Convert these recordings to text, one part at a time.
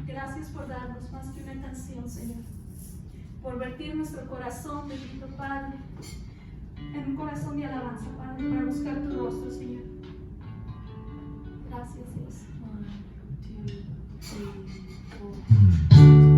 Gracias por darnos más que una canción, Señor. Por vertir nuestro corazón, bendito Padre, en un corazón de alabanza, Padre, para buscar tu rostro, Señor. Gracias, Dios. 1, 2, 3, 4.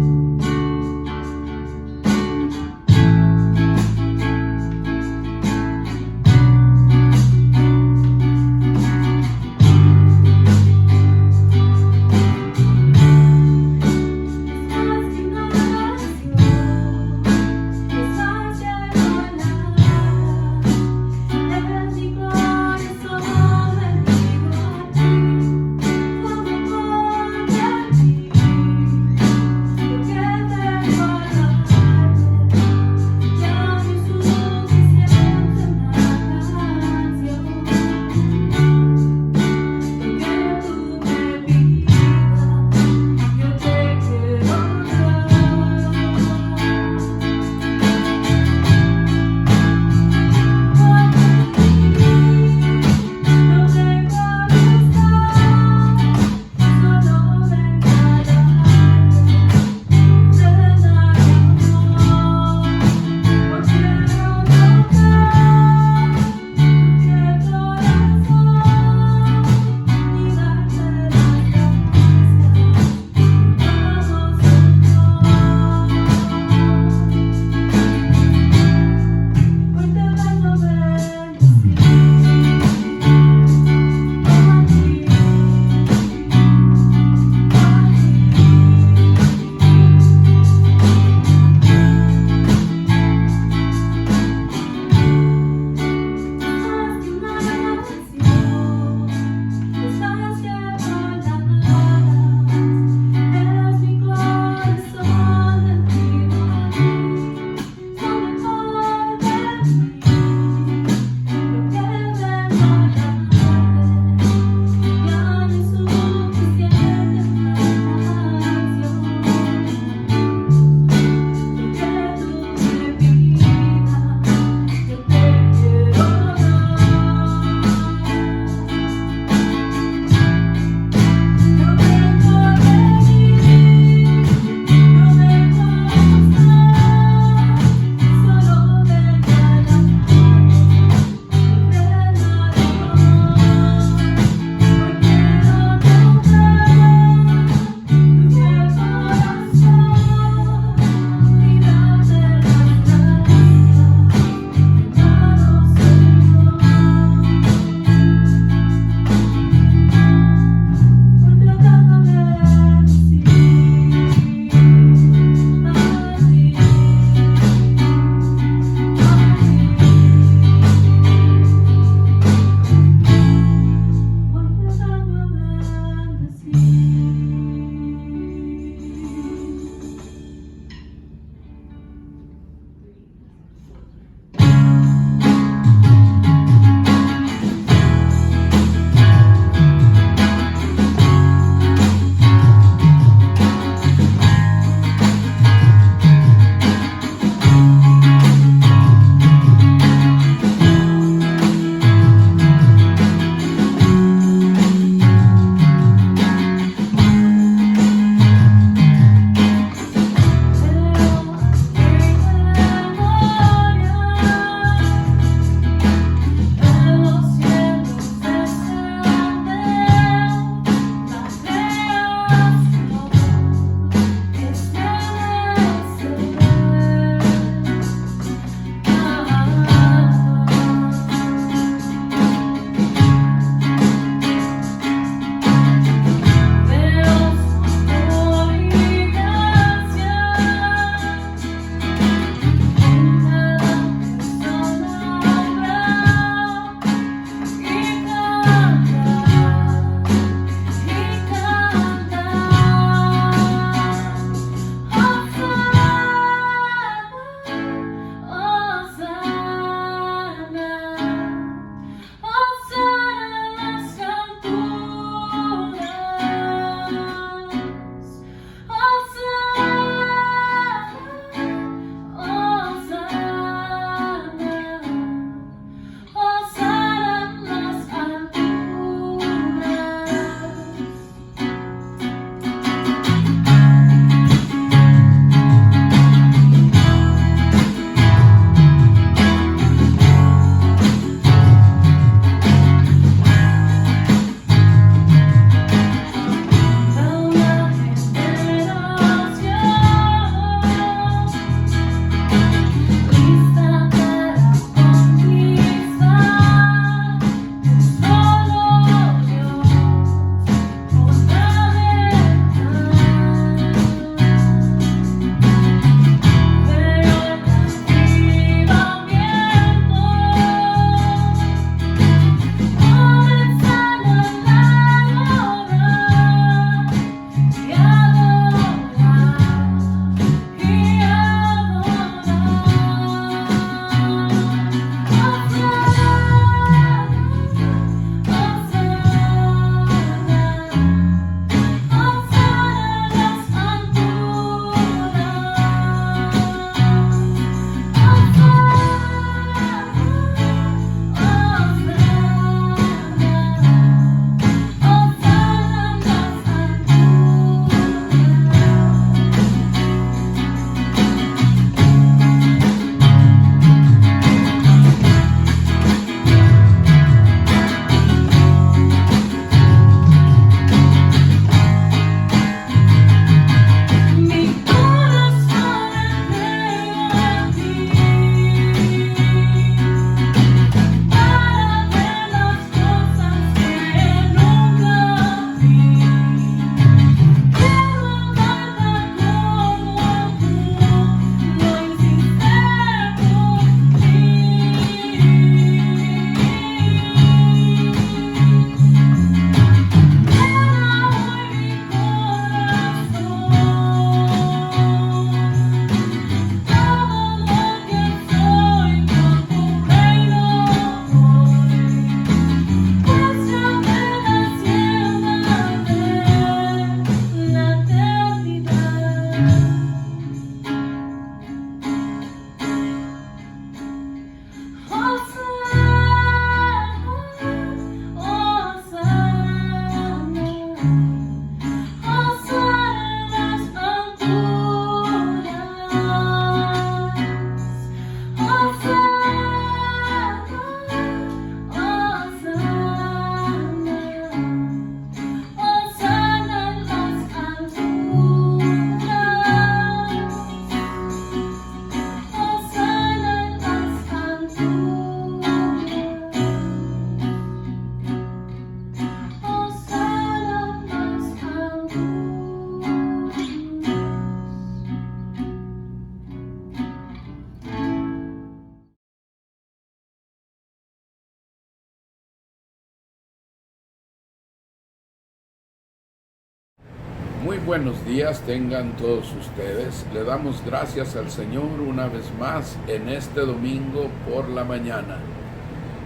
buenos días tengan todos ustedes. Le damos gracias al Señor una vez más en este domingo por la mañana.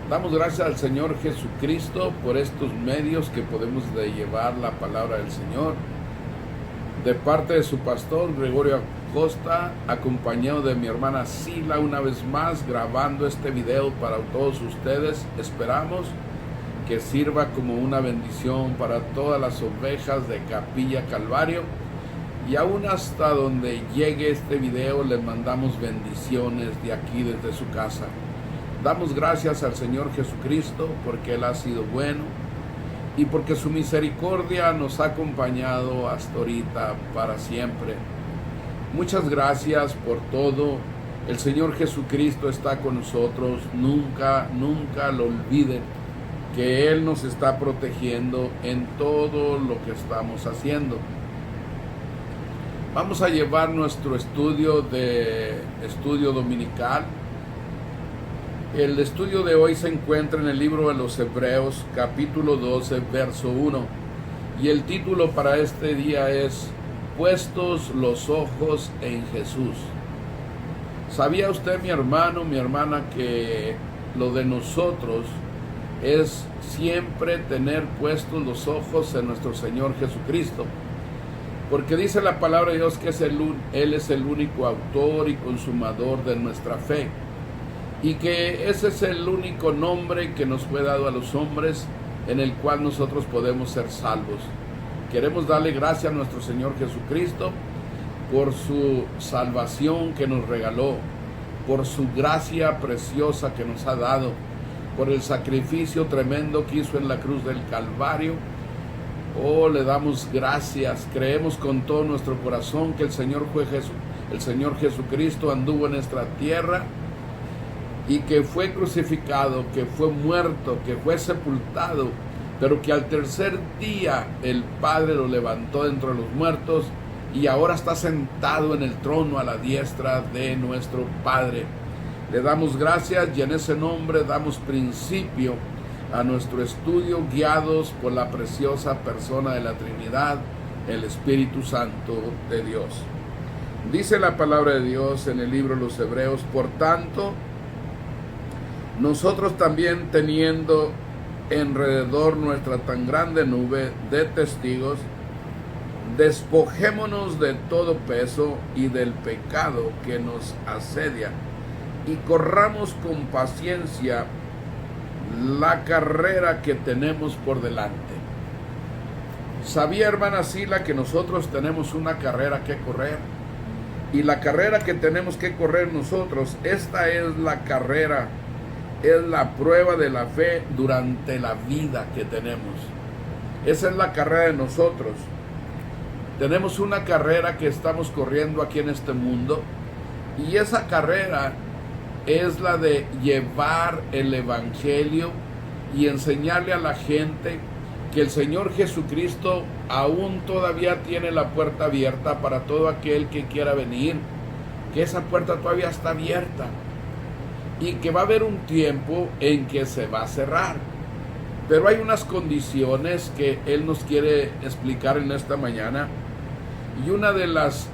Damos gracias al Señor Jesucristo por estos medios que podemos llevar la palabra del Señor. De parte de su pastor Gregorio Acosta, acompañado de mi hermana Sila, una vez más grabando este video para todos ustedes. Esperamos que sirva como una bendición para todas las ovejas de Capilla Calvario, y aún hasta donde llegue este video le mandamos bendiciones de aquí desde su casa. Damos gracias al Señor Jesucristo porque Él ha sido bueno y porque su misericordia nos ha acompañado hasta ahorita para siempre. Muchas gracias por todo. El Señor Jesucristo está con nosotros. Nunca lo olviden que Él nos está protegiendo en todo lo que estamos haciendo. Vamos a llevar nuestro estudio dominical. El estudio de hoy se encuentra en el libro de los Hebreos, capítulo 12, verso 1. Y el título para este día es Puestos los ojos en Jesús. ¿Sabía usted, mi hermano, mi hermana, que lo de nosotros es siempre tener puestos los ojos en nuestro Señor Jesucristo? Porque dice la palabra de Dios que Él es el único autor y consumador de nuestra fe, y que ese es el único nombre que nos fue dado a los hombres en el cual nosotros podemos ser salvos. Queremos darle gracias a nuestro Señor Jesucristo por su salvación que nos regaló, por su gracia preciosa que nos ha dado, por el sacrificio tremendo que hizo en la cruz del Calvario. Oh, le damos gracias. Creemos con todo nuestro corazón que el Señor Jesucristo anduvo en nuestra tierra y que fue crucificado, que fue muerto, que fue sepultado, pero que al tercer día el Padre lo levantó de entre los muertos y ahora está sentado en el trono a la diestra de nuestro Padre. Le damos gracias y en ese nombre damos principio a nuestro estudio, guiados por la preciosa persona de la Trinidad, el Espíritu Santo de Dios. Dice la palabra de Dios en el libro de los Hebreos: por tanto, nosotros también, teniendo alrededor nuestra tan grande nube de testigos, despojémonos de todo peso y del pecado que nos asedia, y corramos con paciencia la carrera que tenemos por delante. ¿Sabía, hermana Sila, que nosotros tenemos una carrera que correr? Y la carrera que tenemos que correr nosotros, esta es la carrera, es la prueba de la fe durante la vida que tenemos. Esa es la carrera de nosotros. Tenemos una carrera que estamos corriendo aquí en este mundo, y esa carrera es la de llevar el Evangelio y enseñarle a la gente que el Señor Jesucristo aún todavía tiene la puerta abierta para todo aquel que quiera venir, que esa puerta todavía está abierta y que va a haber un tiempo en que se va a cerrar. Pero hay unas condiciones que Él nos quiere explicar en esta mañana, y una de las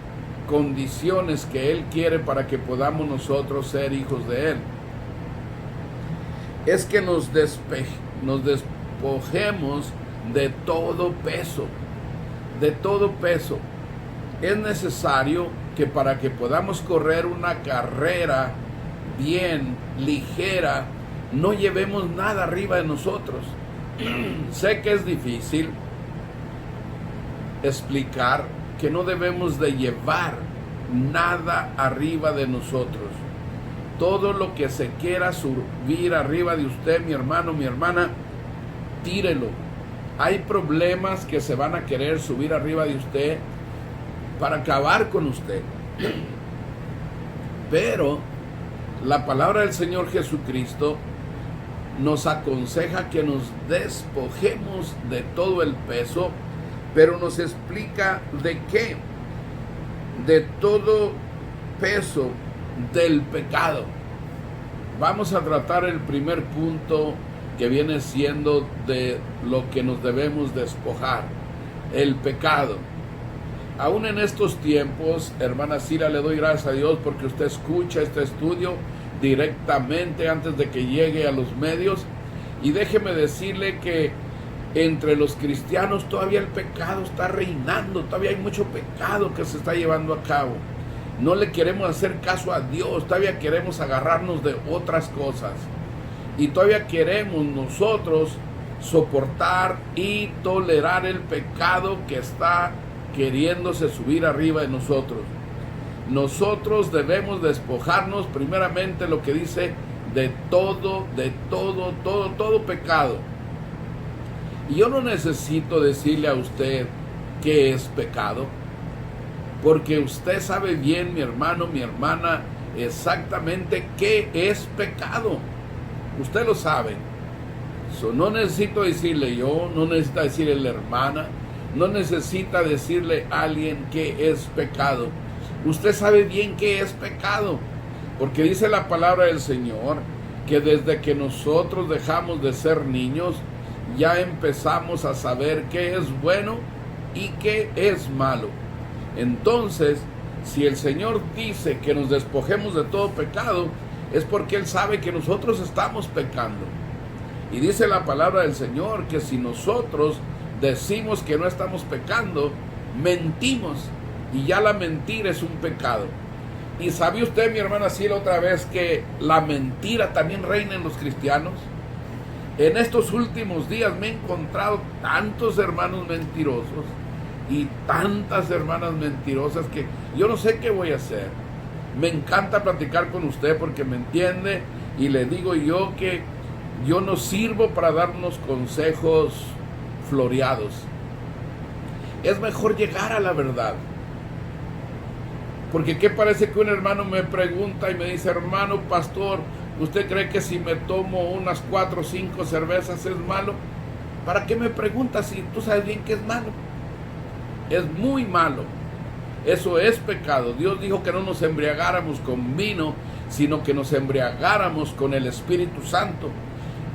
condiciones que Él quiere para que podamos nosotros ser hijos de Él es que nos despojemos de todo peso, de todo peso. Es necesario que para que podamos correr una carrera bien, ligera, no llevemos nada arriba de nosotros. Sé que es difícil explicar que no debemos de llevar nada arriba de nosotros. Todo lo que se quiera subir arriba de usted, mi hermano, mi hermana, tírelo. Hay problemas que se van a querer subir arriba de usted para acabar con usted. Pero la palabra del Señor Jesucristo nos aconseja que nos despojemos de todo el peso, pero nos explica de qué. De todo peso del pecado. Vamos a tratar el primer punto, que viene siendo de lo que nos debemos despojar: el pecado. Aún en estos tiempos, hermana Cira, le doy gracias a Dios porque usted escucha este estudio directamente antes de que llegue a los medios. Y déjeme decirle que entre los cristianos todavía el pecado está reinando, todavía hay mucho pecado que se está llevando a cabo. No le queremos hacer caso a Dios, todavía queremos agarrarnos de otras cosas. Y todavía queremos nosotros soportar y tolerar el pecado que está queriéndose subir arriba de nosotros. Nosotros debemos despojarnos primeramente, lo que dice, de todo pecado. Y yo no necesito decirle a usted qué es pecado, porque usted sabe bien, mi hermano, mi hermana, exactamente qué es pecado. Usted lo sabe. No necesito decirle yo, no necesita decirle la hermana, no necesita decirle a alguien qué es pecado. Usted sabe bien qué es pecado, porque dice la palabra del Señor que desde que nosotros dejamos de ser niños, ya empezamos a saber qué es bueno y qué es malo. Entonces, si el Señor dice que nos despojemos de todo pecado, es porque Él sabe que nosotros estamos pecando. Y dice la palabra del Señor que si nosotros decimos que no estamos pecando, mentimos, y ya la mentira es un pecado. ¿Y sabe usted, mi hermana Sila, otra vez que la mentira también reina en los cristianos? En estos últimos días me he encontrado tantos hermanos mentirosos y tantas hermanas mentirosas que yo no sé qué voy a hacer. Me encanta platicar con usted porque me entiende, y le digo yo que yo no sirvo para darnos consejos floreados. Es mejor llegar a la verdad. Porque ¿qué parece que un hermano me pregunta y me dice: hermano pastor, ¿usted cree que si me tomo unas 4 o 5 cervezas es malo? ¿Para qué me preguntas si tú sabes bien que es malo? Es muy malo. Eso es pecado. Dios dijo que no nos embriagáramos con vino, sino que nos embriagáramos con el Espíritu Santo.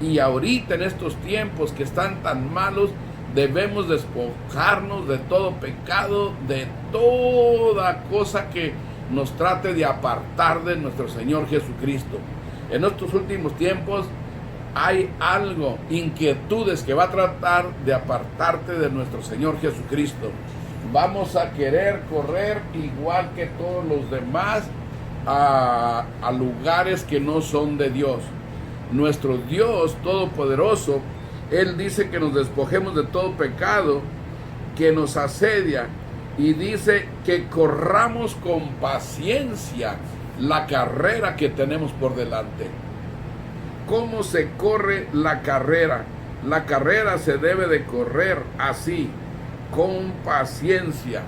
Y ahorita en estos tiempos que están tan malos, debemos despojarnos de todo pecado, de toda cosa que nos trate de apartar de nuestro Señor Jesucristo. En estos últimos tiempos hay algo, inquietudes que va a tratar de apartarte de nuestro Señor Jesucristo. Vamos a querer correr igual que todos los demás a lugares que no son de Dios. Nuestro Dios Todopoderoso, Él dice que nos despojemos de todo pecado que nos asedia, y dice que corramos con paciencia la carrera que tenemos por delante. ¿Cómo se corre la carrera? La carrera se debe de correr así, con paciencia.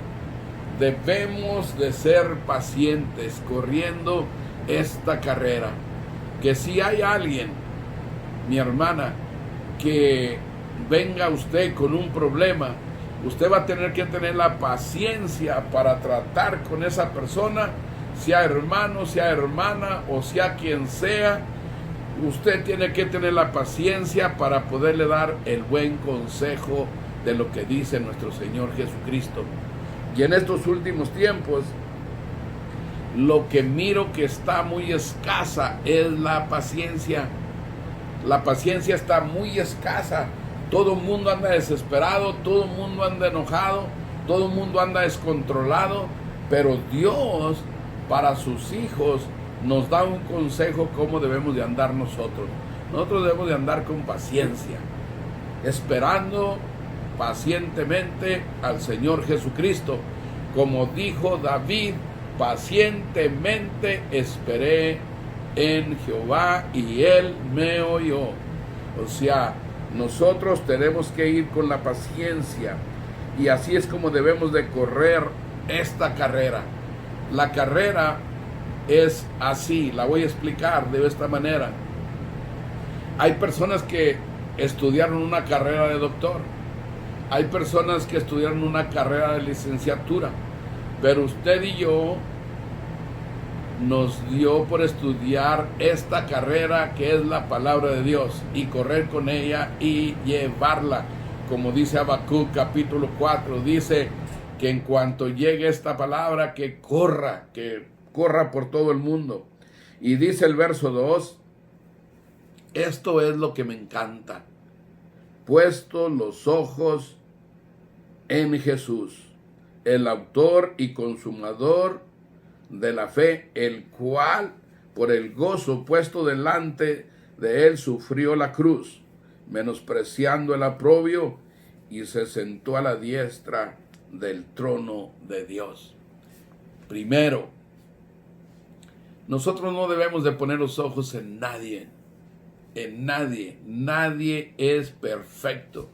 Debemos de ser pacientes corriendo esta carrera. Que si hay alguien, mi hermana, que venga usted con un problema, usted va a tener que tener la paciencia para tratar con esa persona, sea hermano, sea hermana o sea quien sea. Usted tiene que tener la paciencia para poderle dar el buen consejo de lo que dice nuestro Señor Jesucristo. Y en estos últimos tiempos, lo que miro que está muy escasa es la paciencia. La paciencia está muy escasa. Todo el mundo anda desesperado, todo el mundo anda enojado, todo el mundo anda descontrolado. Pero Dios, para sus hijos, nos da un consejo cómo debemos de andar nosotros. Nosotros debemos de andar con paciencia, esperando pacientemente al Señor Jesucristo. Como dijo David: pacientemente esperé en Jehová y Él me oyó. O sea, nosotros tenemos que ir con la paciencia, y así es como debemos de correr esta carrera. La carrera es así, la voy a explicar de esta manera. Hay personas que estudiaron una carrera de doctor, hay personas que estudiaron una carrera de licenciatura, pero usted y yo nos dio por estudiar esta carrera que es la palabra de Dios, y correr con ella y llevarla. Como dice Habacuc capítulo 4, dice que en cuanto llegue esta palabra, que corra por todo el mundo. Y dice el verso 2, esto es lo que me encanta, puesto los ojos en Jesús, el autor y consumador de la fe, el cual por el gozo puesto delante de él sufrió la cruz, menospreciando el oprobio, y se sentó a la diestra del trono de Dios. Primero, nosotros no debemos de poner los ojos en nadie, nadie es perfecto.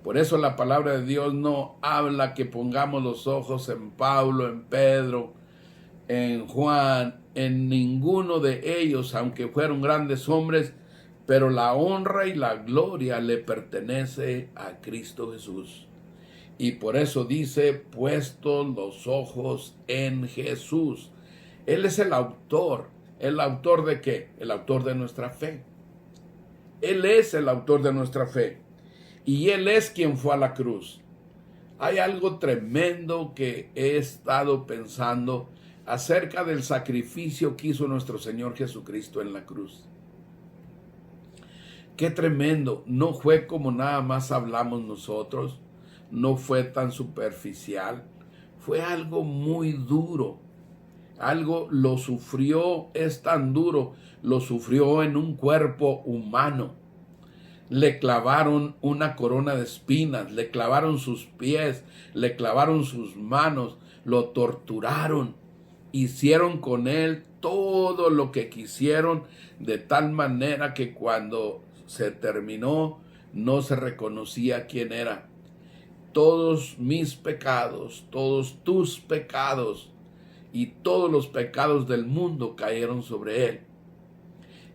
Por eso la palabra de Dios no habla que pongamos los ojos en Pablo, en Pedro, en Juan, en ninguno de ellos, aunque fueron grandes hombres, pero la honra y la gloria le pertenece a Cristo Jesús. Y por eso dice, puestos los ojos en Jesús. Él es el autor. ¿El autor de qué? El autor de nuestra fe. Él es el autor de nuestra fe. Y Él es quien fue a la cruz. Hay algo tremendo que he estado pensando acerca del sacrificio que hizo nuestro Señor Jesucristo en la cruz. Qué tremendo. No fue como nada más hablamos nosotros. No fue tan superficial. Fue algo muy duro. Algo lo sufrió, es tan duro. Lo sufrió en un cuerpo humano. Le clavaron una corona de espinas, le clavaron sus pies, le clavaron sus manos, lo torturaron, hicieron con él todo lo que quisieron, de tal manera que cuando se terminó no se reconocía quién era. Todos mis pecados, todos tus pecados y todos los pecados del mundo cayeron sobre él.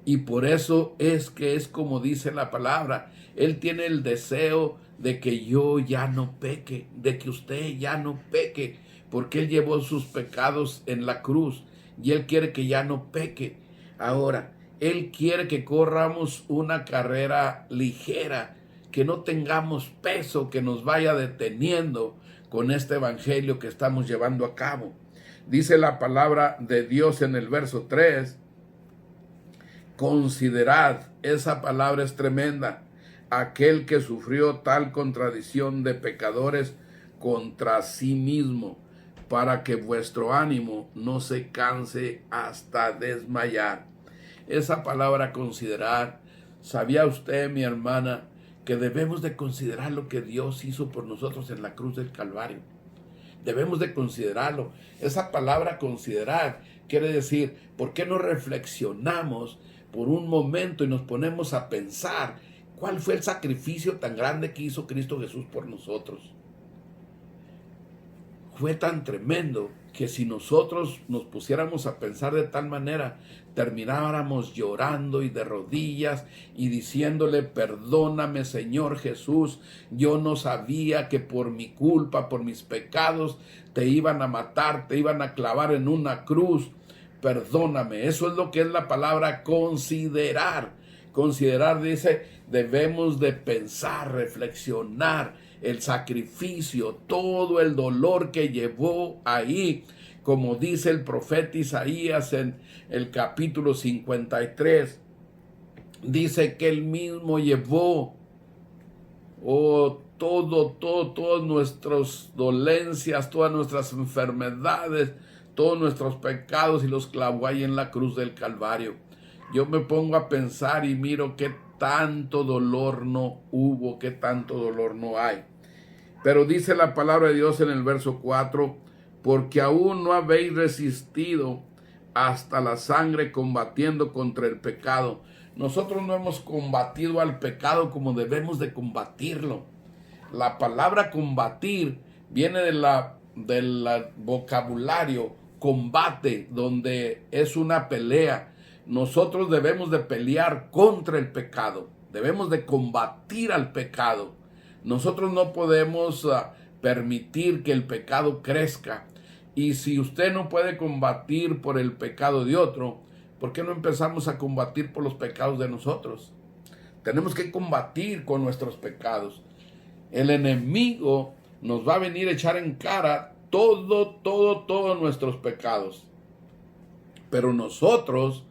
Y por eso es que es como dice la palabra. Él tiene el deseo de que yo ya no peque, de que usted ya no peque, porque Él llevó sus pecados en la cruz y Él quiere que ya no peque. Ahora, Él quiere que corramos una carrera ligera, que no tengamos peso que nos vaya deteniendo con este evangelio que estamos llevando a cabo. Dice la palabra de Dios en el verso 3, considerad, esa palabra es tremenda, aquel que sufrió tal contradicción de pecadores contra sí mismo, para que vuestro ánimo no se canse hasta desmayar. Esa palabra considerar, ¿sabía usted, mi hermana, que debemos de considerar lo que Dios hizo por nosotros en la cruz del Calvario? Debemos de considerarlo. Esa palabra considerar quiere decir, ¿por qué no reflexionamos por un momento y nos ponemos a pensar cuál fue el sacrificio tan grande que hizo Cristo Jesús por nosotros? Fue tan tremendo que si nosotros nos pusiéramos a pensar de tal manera, termináramos llorando y de rodillas y diciéndole, perdóname, Señor Jesús, yo no sabía que por mi culpa, por mis pecados, te iban a matar, te iban a clavar en una cruz. Perdóname. Eso es lo que es la palabra considerar. Considerar dice, debemos de pensar, reflexionar el sacrificio, todo el dolor que llevó ahí, como dice el profeta Isaías en el capítulo 53, dice que él mismo llevó todas nuestras dolencias, todas nuestras enfermedades, todos nuestros pecados y los clavó ahí en la cruz del Calvario. Yo me pongo a pensar y miro qué tanto dolor no hubo, qué tanto dolor no hay. Pero dice la palabra de Dios en el verso 4, porque aún no habéis resistido hasta la sangre combatiendo contra el pecado. Nosotros no hemos combatido al pecado como debemos de combatirlo. La palabra combatir viene del vocabulario combate, donde es una pelea. Nosotros debemos de pelear contra el pecado, debemos de combatir al pecado. Nosotros no podemos permitir que el pecado crezca. Y si usted no puede combatir por el pecado de otro, ¿por qué no empezamos a combatir por los pecados de nosotros? Tenemos que combatir con nuestros pecados. El enemigo nos va a venir a echar en cara todos nuestros pecados. Pero nosotros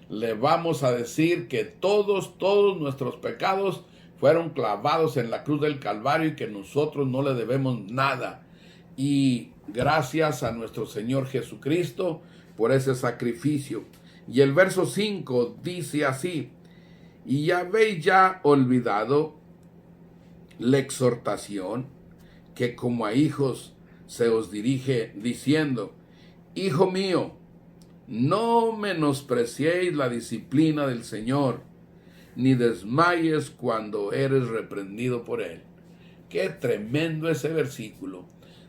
le vamos a decir que todos nuestros pecados fueron clavados en la cruz del Calvario y que nosotros no le debemos nada. Y gracias a nuestro Señor Jesucristo por ese sacrificio. Y el verso 5 dice así: y habéis ya olvidado la exhortación que como a hijos se os dirige, diciendo: hijo mío, no menospreciéis la disciplina del Señor, ni desmayes cuando eres reprendido por Él. Qué tremendo ese versículo.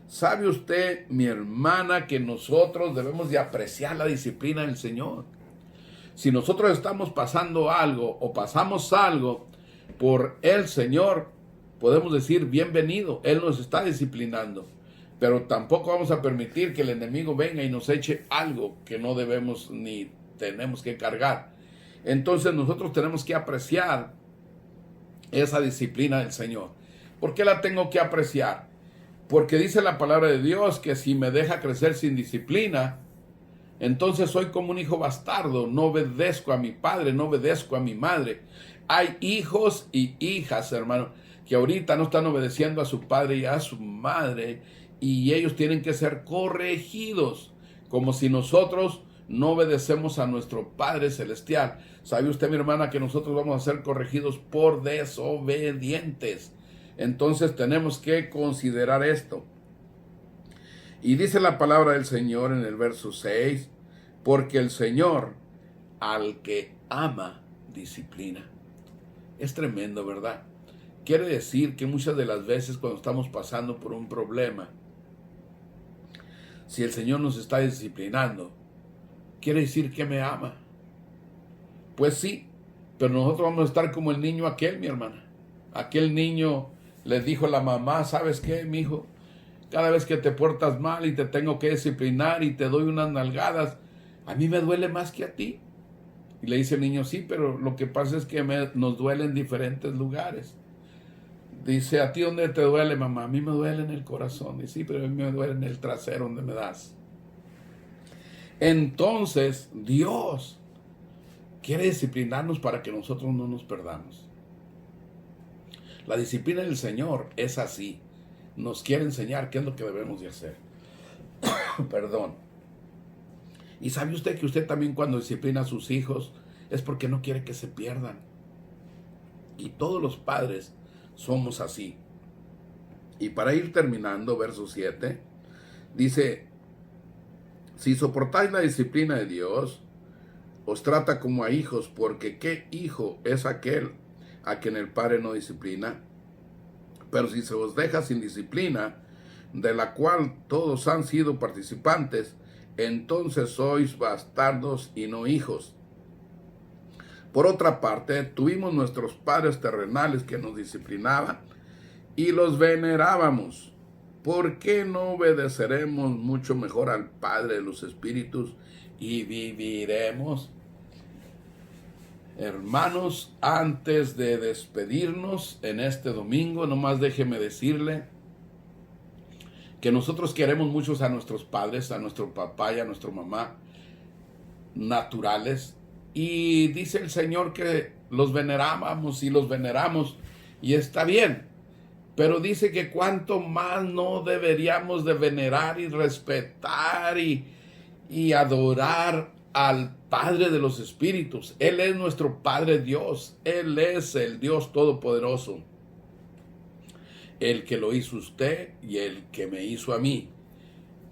¿Sabe usted, mi hermana, que nosotros debemos de apreciar la disciplina del Señor? Si nosotros estamos pasando algo o pasamos algo por el Señor, podemos decir bienvenido, Él nos está disciplinando. Pero tampoco vamos a permitir que el enemigo venga y nos eche algo que no debemos ni tenemos que cargar. Entonces nosotros tenemos que apreciar esa disciplina del Señor. ¿Por qué la tengo que apreciar? Porque dice la palabra de Dios que si me deja crecer sin disciplina, entonces soy como un hijo bastardo, no obedezco a mi padre, no obedezco a mi madre. Hay hijos y hijas, hermano, que ahorita no están obedeciendo a su padre y a su madre, y ellos tienen que ser corregidos, como si nosotros no obedecemos a nuestro Padre Celestial. ¿Sabe usted, mi hermana, que nosotros vamos a ser corregidos por desobedientes? Entonces tenemos que considerar esto. Y dice la palabra del Señor en el verso 6, porque el Señor al que ama disciplina. Es tremendo, ¿verdad? Quiere decir que muchas de las veces cuando estamos pasando por un problema, si el Señor nos está disciplinando, quiere decir que me ama. Pues sí, pero nosotros vamos a estar como el niño aquel, mi hermana. Aquel niño le dijo a la mamá: ¿sabes qué, mi hijo? Cada vez que te portas mal y te tengo que disciplinar y te doy unas nalgadas, a mí me duele más que a ti. Y le dice el niño: sí, pero lo que pasa es que nos duele en diferentes lugares. Dice: ¿a ti dónde te duele, mamá? A mí me duele en el corazón. Dice: sí, pero a mí me duele en el trasero donde me das. Entonces, Dios quiere disciplinarnos para que nosotros no nos perdamos. La disciplina del Señor es así. Nos quiere enseñar qué es lo que debemos de hacer. Perdón. Y sabe usted que usted también, cuando disciplina a sus hijos, es porque no quiere que se pierdan. Y todos los padres somos así. Y para ir terminando, verso 7, dice: si soportáis la disciplina de Dios, os trata como a hijos, porque ¿qué hijo es aquel a quien el Padre no disciplina? Pero si se os deja sin disciplina, de la cual todos han sido participantes, entonces sois bastardos y no hijos. Por otra parte, tuvimos nuestros padres terrenales que nos disciplinaban y los venerábamos. ¿Por qué no obedeceremos mucho mejor al Padre de los Espíritus y viviremos? Hermanos, antes de despedirnos en este domingo, nomás déjeme decirle que nosotros queremos muchos a nuestros padres, a nuestro papá y a nuestra mamá naturales. Y dice el Señor que los venerábamos y los veneramos, y está bien. Pero dice que cuánto más no deberíamos de venerar y respetar y adorar al Padre de los Espíritus. Él es nuestro Padre Dios. Él es el Dios Todopoderoso. El que lo hizo usted y el que me hizo a mí.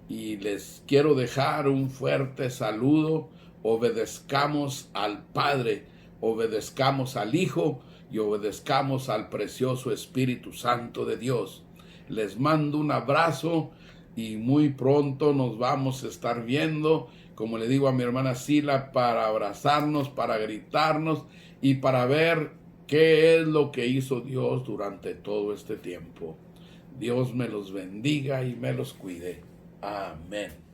Y les quiero dejar un fuerte saludo. Obedezcamos al Padre, obedezcamos al Hijo y obedezcamos al precioso Espíritu Santo de Dios. Les mando un abrazo y muy pronto nos vamos a estar viendo, como le digo a mi hermana Sila, para abrazarnos, para gritarnos y para ver qué es lo que hizo Dios durante todo este tiempo. Dios me los bendiga y me los cuide. Amén.